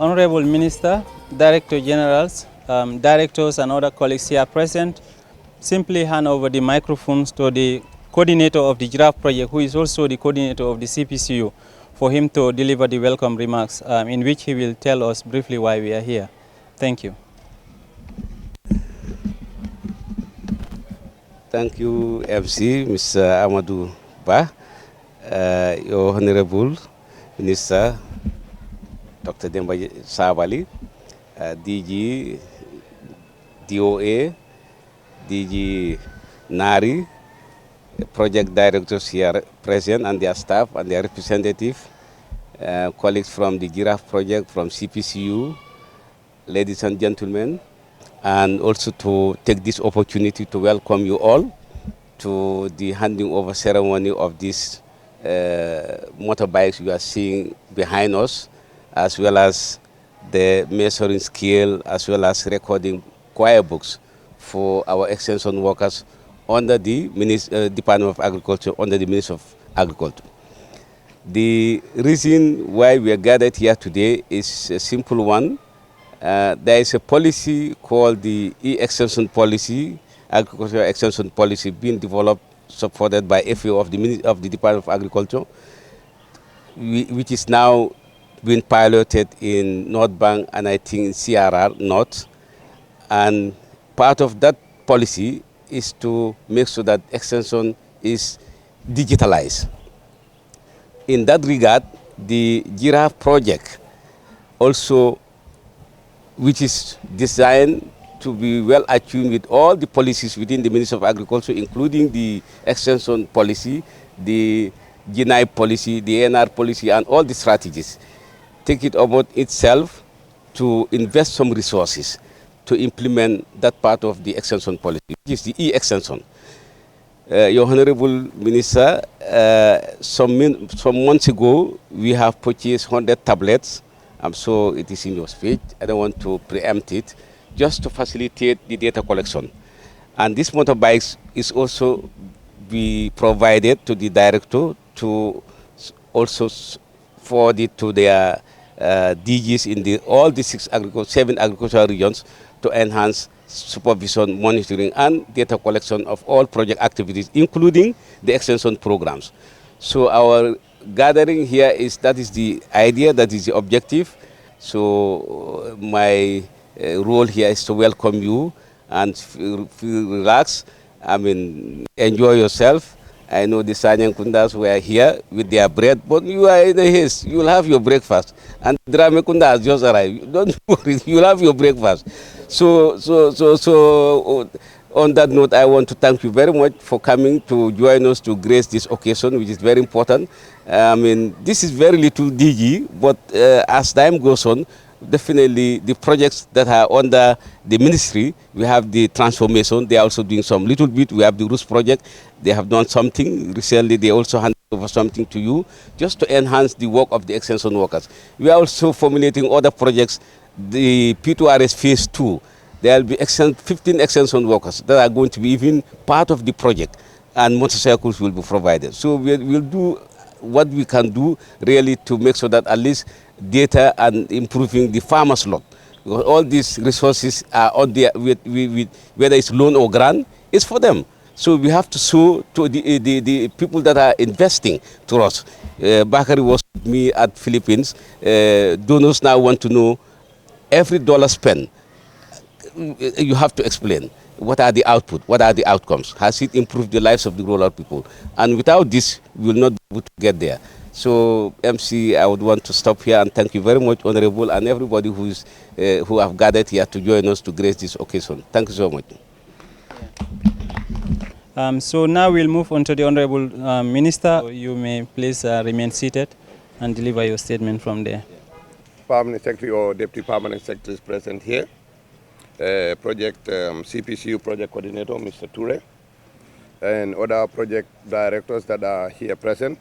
Honorable Minister, Director Generals, directors and other colleagues here present, simply hand over the microphones to the coordinator of the GIRAV project, who is also the coordinator of the CPCU, for him to deliver the welcome remarks, in which he will tell us briefly why we are here. Thank you. Thank you, MC, Mr. Amadou Ba, your Honorable Minister, Dr. Demba Sabali, DG, DOA, DG Nari, project directors here present and their staff and their representative, colleagues from the GIRAV project, from CPCU, ladies and gentlemen, and also to take this opportunity to welcome you all to the handing over ceremony of these motorbikes you are seeing behind us, as well as the measuring scale, as well as recording choir books for our extension workers under the Department of Agriculture, under the Ministry of Agriculture. The reason why we are gathered here today is a simple one. There is a policy called the E-Extension Policy, Agricultural Extension Policy, being developed, supported by FAO of the Department of Agriculture, which is now being piloted in North Bank and I think in CRR North. And part of that policy is to make sure that extension is digitalized. In that regard, the GIRAV project also, which is designed to be well attuned with all the policies within the Ministry of Agriculture, including the extension policy, the GNI policy, the NR policy, and all the strategies, take it about itself to invest some resources to implement that part of the extension policy, which is the E-extension. Your Honorable Minister, some months ago, we have purchased 100 tablets. I'm sure it is in your speech. I don't want to preempt it, just to facilitate the data collection. And this motorbikes is also be provided to the director to also forward it to their DGs in all the 7 agricultural regions to enhance supervision, monitoring, and data collection of all project activities, including the extension programs. So our gathering here that is the idea, that is the objective. So my role here is to welcome you and feel relaxed. I mean, enjoy yourself. I know the Sanyan Kundas were here with their bread, but you are in a haste. You will have your breakfast. And Drame Kunda has just arrived. Don't worry, you will have your breakfast. So on that note, I want to thank you very much for coming to join us to grace this occasion, which is very important. I mean, this is very little DG, but as time goes on, definitely the projects that are under the ministry, we have the transformation. They are also doing some little bit. We have the Roots project. They have done something. Recently, they also handed over something to you just to enhance the work of the extension workers. We are also formulating other projects, the P2RS Phase 2. There will be 15 extension workers that are going to be even part of the project, and motorcycles will be provided. So we'll do what we can do really to make sure that at least data and improving the farmers' lot. Because all these resources are on there, whether it's loan or grant, it's for them. So we have to show to the people that are investing to us. Bakari was with me at Philippines. Donors now want to know every dollar spent. You have to explain what are the output, what are the outcomes, has it improved the lives of the rural people, and without this we will not be able to get there. So MC, I would want to stop here and thank you very much, Honorable, and everybody who have gathered here to join us to grace this occasion. Thank you so much. So now we'll move on to the Honorable Minister. You may please remain seated and deliver your statement from there. Permanent Secretary or Deputy Permanent Secretary is present here. CPCU Project Coordinator, Mr. Ture, and other project directors that are here present.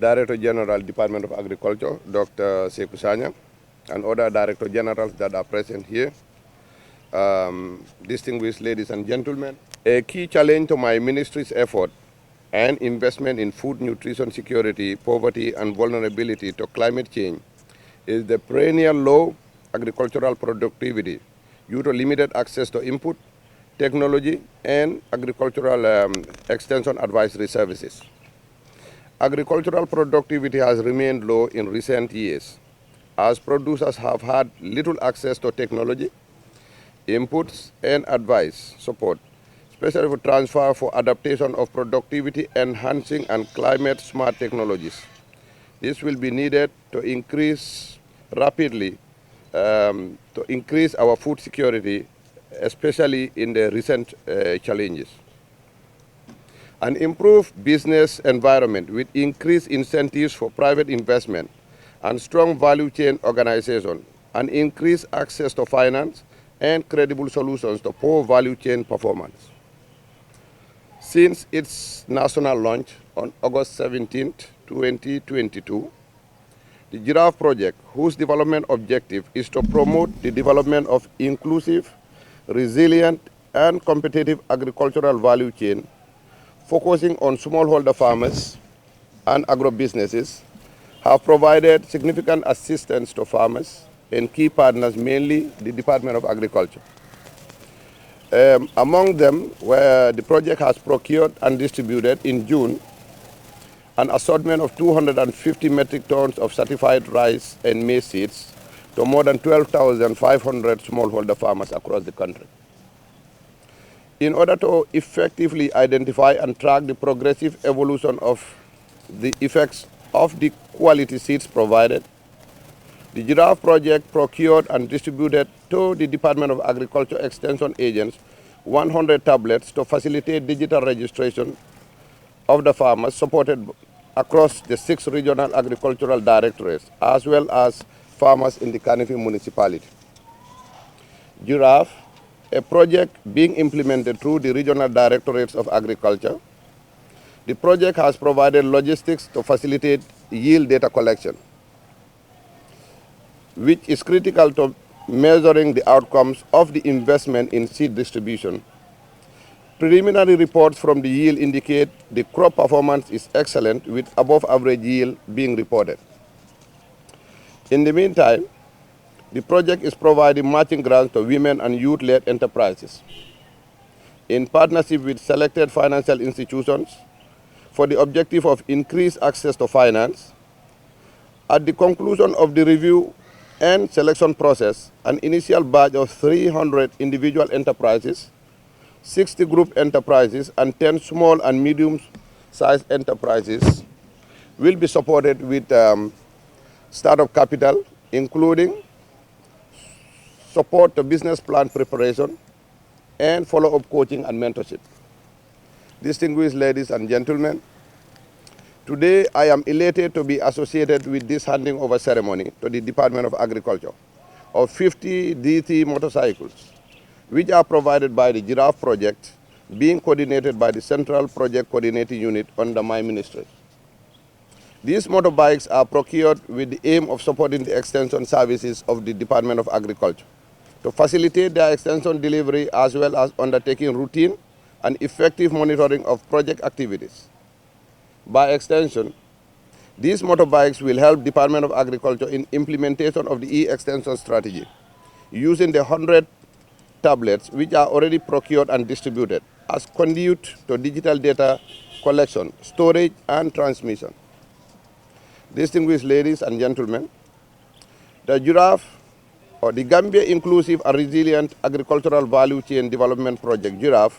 Director General, Department of Agriculture, Dr. Sekou Sanya, and other Director Generals that are present here. Distinguished ladies and gentlemen, a key challenge to my ministry's effort and investment in food, nutrition security, poverty, and vulnerability to climate change is the perennial low agricultural productivity due to limited access to input, technology, and agricultural extension advisory services. Agricultural productivity has remained low in recent years, as producers have had little access to technology, inputs, and advice support, especially for transfer for adaptation of productivity enhancing and climate smart technologies. This will be needed to increase rapidly, to increase our food security, especially in the recent challenges. An improved business environment with increased incentives for private investment and strong value chain organization and increased access to finance and credible solutions to poor value chain performance. Since its national launch on August 17, 2022, the GIRAV project, whose development objective is to promote the development of inclusive, resilient, and competitive agricultural value chain, focusing on smallholder farmers and agro-businesses, have provided significant assistance to farmers and key partners, mainly the Department of Agriculture. Among them, where the project has procured and distributed in June an assortment of 250 metric tons of certified rice and maize seeds to more than 12,500 smallholder farmers across the country. In order to effectively identify and track the progressive evolution of the effects of the quality seeds provided, the GIRAV project procured and distributed to the Department of Agriculture Extension agents 100 tablets to facilitate digital registration of the farmers supported across the 6 regional agricultural directorates, as well as farmers in the Kanifi municipality. GIRAV, a project being implemented through the regional directorates of agriculture. The project has provided logistics to facilitate yield data collection, which is critical to measuring the outcomes of the investment in seed distribution. Preliminary reports from the yield indicate the crop performance is excellent, with above average yield being reported. In the meantime, the project is providing matching grants to women and youth-led enterprises in partnership with selected financial institutions for the objective of increased access to finance. At the conclusion of the review and selection process, an initial batch of 300 individual enterprises, 60 group enterprises, and 10 small and medium-sized enterprises will be supported with startup capital, including support to business plan preparation and follow-up coaching and mentorship. Distinguished ladies and gentlemen, today I am elated to be associated with this handing over ceremony to the Department of Agriculture of 50 DT motorcycles, which are provided by the GIRAV project, being coordinated by the Central Project Coordinating Unit under my ministry. These motorbikes are procured with the aim of supporting the extension services of the Department of Agriculture to facilitate their extension delivery, as well as undertaking routine and effective monitoring of project activities. By extension, these motorbikes will help Department of Agriculture in implementation of the e-extension strategy, using the 100 tablets which are already procured and distributed as conduit to digital data collection, storage, and transmission. Distinguished ladies and gentlemen, the GIRAV, or the Gambia Inclusive and Resilient Agricultural Value Chain Development Project, GIRAV,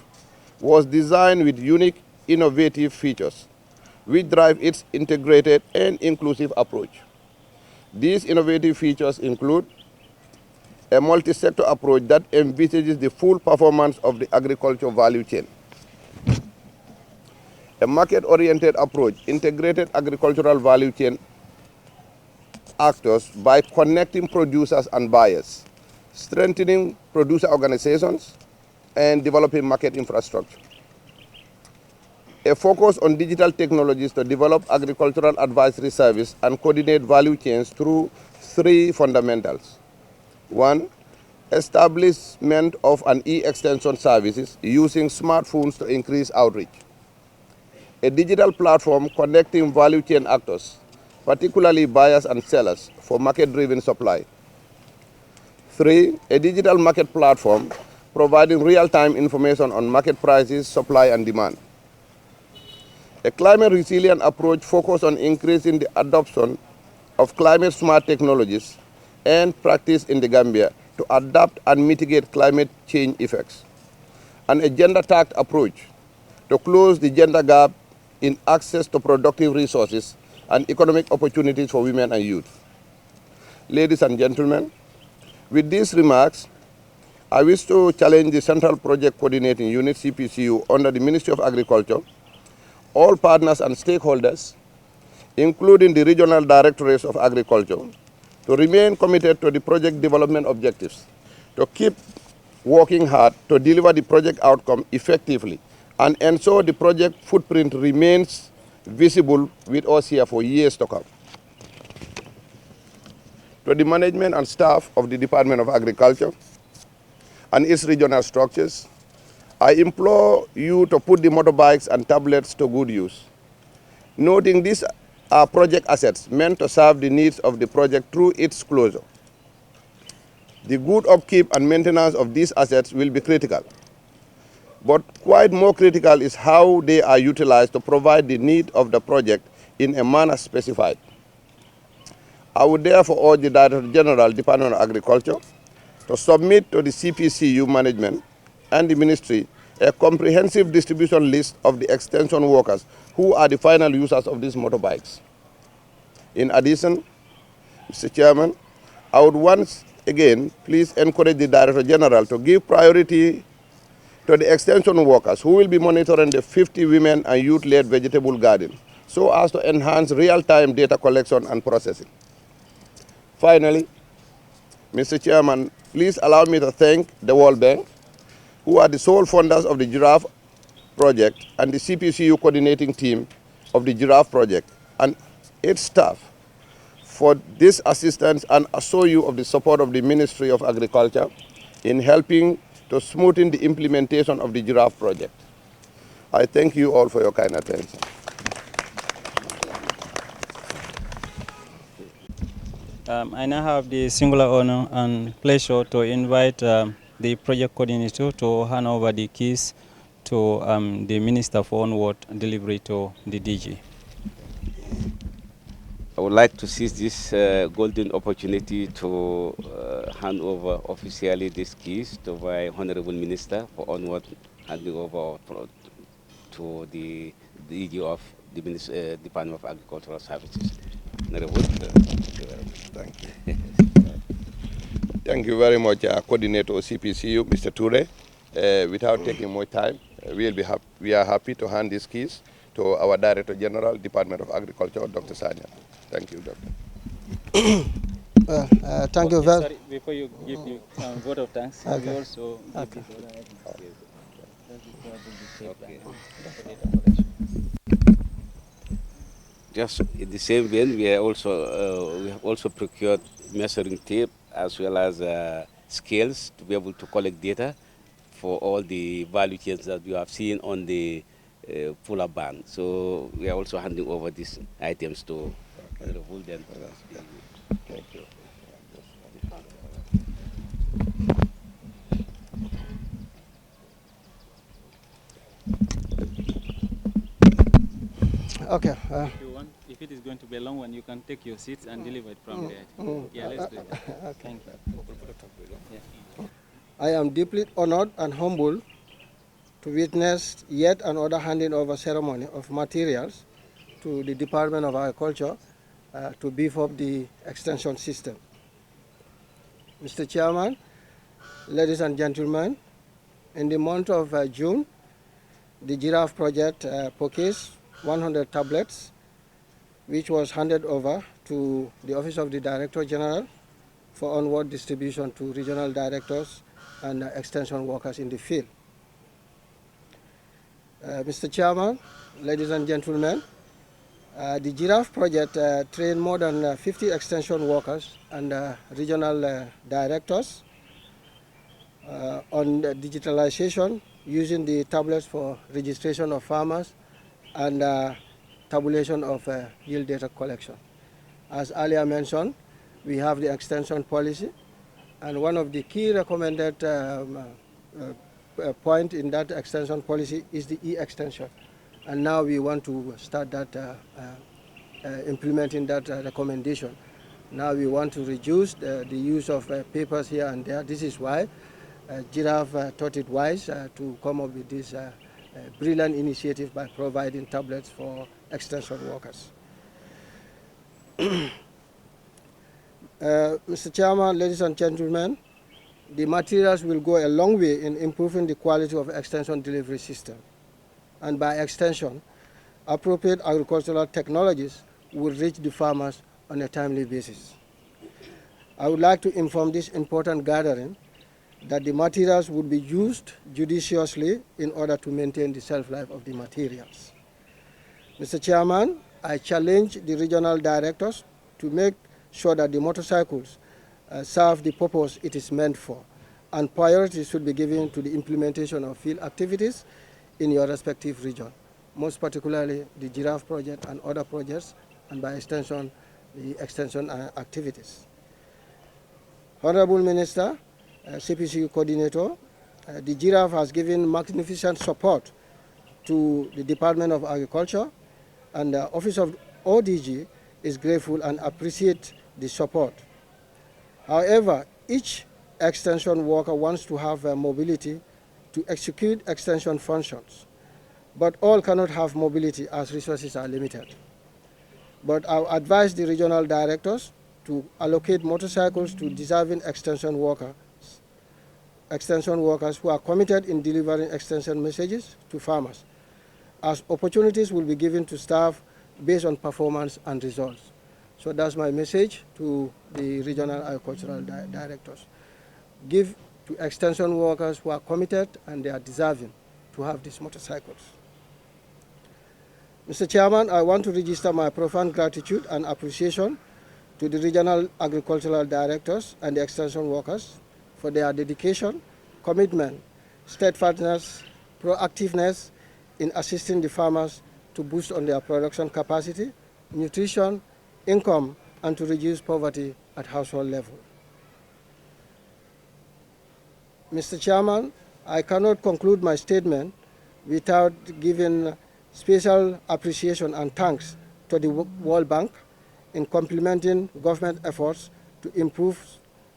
was designed with unique, innovative features which drive its integrated and inclusive approach. These innovative features include a multi-sector approach that envisages the full performance of the agricultural value chain, a market-oriented approach, integrated agricultural value chain actors by connecting producers and buyers, strengthening producer organizations, and developing market infrastructure. A focus on digital technologies to develop agricultural advisory service and coordinate value chains through 3 fundamentals. 1, establishment of an e-extension services using smartphones to increase outreach. A digital platform connecting value chain actors particularly buyers and sellers, for market-driven supply. 3, a digital market platform providing real-time information on market prices, supply, and demand. A climate-resilient approach focused on increasing the adoption of climate-smart technologies and practice in the Gambia to adapt and mitigate climate change effects. And a gender-tagged approach to close the gender gap in access to productive resources and economic opportunities for women and youth. Ladies and gentlemen, with these remarks, I wish to challenge the Central Project Coordinating Unit, CPCU, under the Ministry of Agriculture, all partners and stakeholders, including the regional directorates of agriculture, to remain committed to the project development objectives, to keep working hard to deliver the project outcome effectively, and ensure the project footprint remains visible with us here for years to come. To the management and staff of the Department of Agriculture and its regional structures, I implore you to put the motorbikes and tablets to good use. Noting these are project assets meant to serve the needs of the project through its closure. The good upkeep and maintenance of these assets will be critical, but quite more critical is how they are utilized to provide the need of the project in a manner specified. I would therefore urge the Director General, Department of Agriculture, to submit to the CPCU management and the ministry a comprehensive distribution list of the extension workers who are the final users of these motorbikes. In addition, Mr. Chairman, I would once again please encourage the Director General to give priority to the extension workers who will be monitoring the 50 women and youth-led vegetable garden so as to enhance real-time data collection and processing. Finally, Mr. Chairman, please allow me to thank the World Bank, who are the sole funders of the GIRAV project, and the CPCU coordinating team of the GIRAV project, and its staff for this assistance, and assure you of the support of the Ministry of Agriculture in helping to smoothen the implementation of the GIRAV project. I thank you all for your kind attention. I now have the singular honor and pleasure to invite the project coordinator to hand over the keys to the Minister for Onward Delivery to the DG. I would like to seize this golden opportunity to hand over officially these keys to my Honorable Minister for Onward, handing over to the DG of the Department of Agricultural Services. Honorable, Thank you. Thank you very much, Coordinator CPCU, Mr. Ture. Without taking more time, we are happy to hand these keys to our Director General, Department of Agriculture, Dr. Sanya. Thank you, Doctor. Thank you very much. Sorry, before you give the vote of thanks, Okay. we also give just in the same vein, we have also procured measuring tape as well as scales to be able to collect data for all the value chains that we have seen on the pull-up band. So we are also handing over these items to the whole then. Thank you. Okay. If it is going to be a long one, you can take your seats and deliver it from there. Yeah, let's do that. Okay. Thank you. Yeah. I am deeply honored and humbled to witness yet another handing over ceremony of materials to the Department of Agriculture to beef up the extension system. Mr. Chairman, ladies and gentlemen, in the month of June, the GIRAV project purchased 100 tablets, which was handed over to the Office of the Director General for onward distribution to regional directors and extension workers in the field. Mr. Chairman, ladies and gentlemen, the GIRAV project trained more than 50 extension workers and regional directors on digitalization using the tablets for registration of farmers and tabulation of yield data collection. As earlier mentioned, we have the extension policy, and one of the key recommended point in that extension policy is the e-extension. And now we want to start that implementing that recommendation. Now we want to reduce the use of papers here and there. This is why GIRAV thought it wise to come up with this brilliant initiative by providing tablets for extension workers. Mr. Chairman, ladies and gentlemen, the materials will go a long way in improving the quality of extension delivery system. And by extension, appropriate agricultural technologies will reach the farmers on a timely basis. I would like to inform this important gathering that the materials would be used judiciously in order to maintain the shelf life of the materials. Mr. Chairman, I challenge the regional directors to make sure that the motorcycles serve the purpose it is meant for, and priority should be given to the implementation of field activities in your respective region, most particularly the GIRAV project and other projects, and by extension, the extension activities. Honorable Minister, CPC Coordinator, the GIRAV has given magnificent support to the Department of Agriculture, and the Office of ODG is grateful and appreciates the support. However, each extension worker wants to have mobility to execute extension functions, but all cannot have mobility as resources are limited. But I advise the regional directors to allocate motorcycles to deserving extension workers who are committed in delivering extension messages to farmers, as opportunities will be given to staff based on performance and results. So that's my message to the regional agricultural directors. Give to extension workers who are committed and they are deserving to have these motorcycles. Mr. Chairman, I want to register my profound gratitude and appreciation to the regional agricultural directors and the extension workers for their dedication, commitment, steadfastness, proactiveness in assisting the farmers to boost on their production capacity, nutrition, income, and to reduce poverty at household level. Mr. Chairman, I cannot conclude my statement without giving special appreciation and thanks to the World Bank in complementing government efforts to improve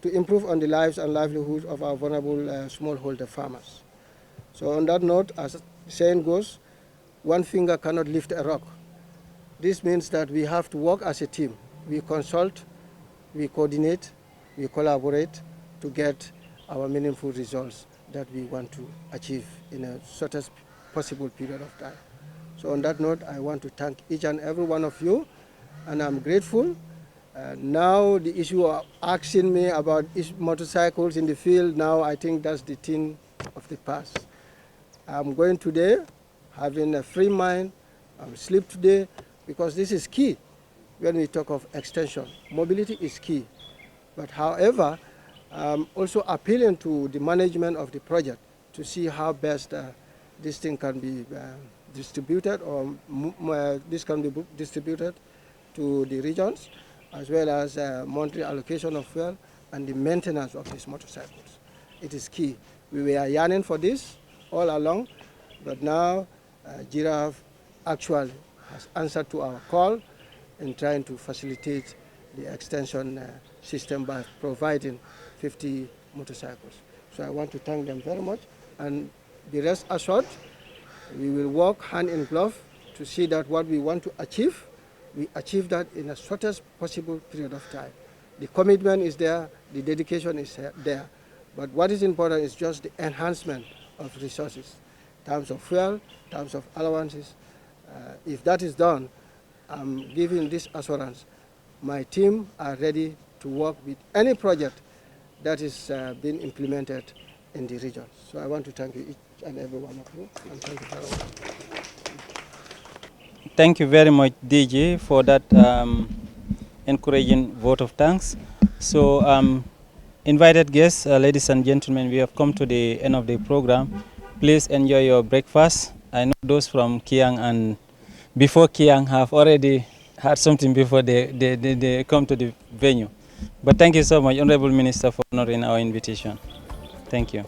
on the lives and livelihoods of our vulnerable smallholder farmers. So on that note, as the saying goes, one finger cannot lift a rock. This means that we have to work as a team. We consult, we coordinate, we collaborate to get our meaningful results that we want to achieve in a shortest possible period of time. So on that note, I want to thank each and every one of you, and I'm grateful. Now the issue of asking me about motorcycles in the field, now I think that's the thing of the past. I'm going today, having a free mind, I'll sleep today, because this is key when we talk of extension. Mobility is key. But however, I'm also appealing to the management of the project to see how best this thing can be distributed, or this can be distributed to the regions, as well as monthly allocation of fuel and the maintenance of these motorcycles. It is key. We were yearning for this all along, but now GIRAV actually has answered to our call in trying to facilitate the extension system by providing 50 motorcycles. So I want to thank them very much, and the rest assured, we will work hand in glove to see that what we want to achieve, we achieve that in the shortest possible period of time. The commitment is there, the dedication is there, but what is important is just the enhancement of resources, in terms of fuel, in terms of allowances. If that is done, I'm giving this assurance. My team are ready to work with any project that is being implemented in the region. So I want to thank you, each and every one of you, and thank you very much. Thank you very much, DG, for that encouraging vote of thanks. So, invited guests, ladies and gentlemen, we have come to the end of the program. Please enjoy your breakfast. I know those from Kiang and before Kiang have already had something before they come to the venue. But thank you so much, Honorable Minister, for honoring our invitation. Thank you.